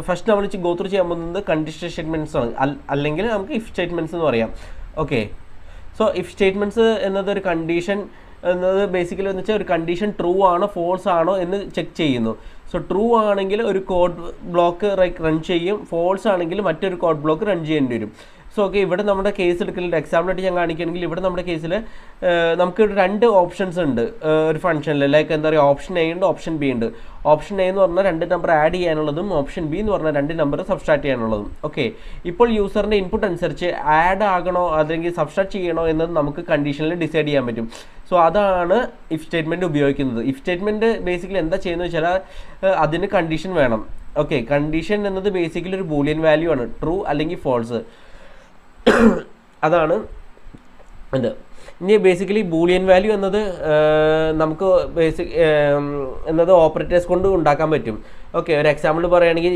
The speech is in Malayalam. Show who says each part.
Speaker 1: ഫസ്റ്റ് നമ്മൾ ഗോ ത്രൂ ചെയ്യാൻ പോകുന്നത് കണ്ടീഷണൽ സ്റ്റേറ്റ്മെൻറ്റ്സ് ആണ്, അല്ലെങ്കിൽ നമുക്ക് ഇഫ് സ്റ്റേറ്റ്മെൻറ്റ്സ് എന്ന് പറയാം. ഓക്കെ, സോ ഇഫ് സ്റ്റേറ്റ്മെൻറ്റ്സ് എന്നത് ഒരു കണ്ടീഷൻ എന്നത് ബേസിക്കലി എന്ന് വെച്ചാൽ ഒരു കണ്ടീഷൻ ട്രൂ ആണോ ഫോൾസ് ആണോ എന്ന് ചെക്ക് ചെയ്യുന്നു. സോ ട്രൂ ആണെങ്കിൽ ഒരു കോഡ് ബ്ലോക്ക് റൺ ചെയ്യും, ഫോൾസ് ആണെങ്കിൽ മറ്റൊരു കോഡ് ബ്ലോക്ക് റൺ ചെയ്യേണ്ടി വരും. സോ ഓക്കെ, ഇവിടെ നമ്മുടെ കേസ് എടുക്കലുണ്ട്. എക്സാമ്പിളായിട്ട് ഞാൻ കാണിക്കുകയാണെങ്കിൽ ഇവിടെ നമ്മുടെ കേസിൽ നമുക്ക് 2 ഓപ്ഷൻസ് ഉണ്ട് ഒരു ഫംഗ്ഷനിൽ. ലൈക്ക് എന്താ പറയുക, ഓപ്ഷൻ എ ഉണ്ട്, ഓപ്ഷൻ ബി ഉണ്ട്. ഓപ്ഷൻ എ എന്ന് പറഞ്ഞാൽ 2 നമ്പർ ആഡ് ചെയ്യാനുള്ളതും ഓപ്ഷൻ ബി എന്ന് പറഞ്ഞാൽ 2 നമ്പർ സബ്സ്ട്രാക്ട് ചെയ്യാനുള്ളതും. ഓക്കെ, ഇപ്പോൾ യൂസറിൻ്റെ ഇൻപുട്ട് അനുസരിച്ച് ആഡ് ആകണോ അല്ലെങ്കിൽ സബ്സ്ട്രാക്ട് ചെയ്യണോ എന്നത് നമുക്ക് കണ്ടീഷനിൽ ഡിസൈഡ് ചെയ്യാൻ പറ്റും. സോ അതാണ് ഇഫ് സ്റ്റേറ്റ്മെൻറ്റ് ഉപയോഗിക്കുന്നത്. ഇഫ് സ്റ്റേറ്റ്മെൻറ്റ് ബേസിക്കലി എന്താ ചെയ്യുന്നത് വെച്ചാൽ അതിന് കണ്ടീഷൻ വേണം. ഓക്കെ, കണ്ടീഷൻ എന്നത് ബേസിക്കലി ഒരു ബൂലിയൻ വാല്യൂ ആണ്, ട്രൂ അല്ലെങ്കിൽ ഫോൾസ്. അതാണ് ഇത്. ഇനി ബേസിക്കലി ബൂളിയൻ വാല്യൂ എന്നത് നമുക്ക് എന്നത് ഓപ്പറേറ്റേഴ്സ് കൊണ്ട് ഉണ്ടാക്കാൻ പറ്റും. ഓക്കെ, ഒരു എക്സാമ്പിൾ പറയുകയാണെങ്കിൽ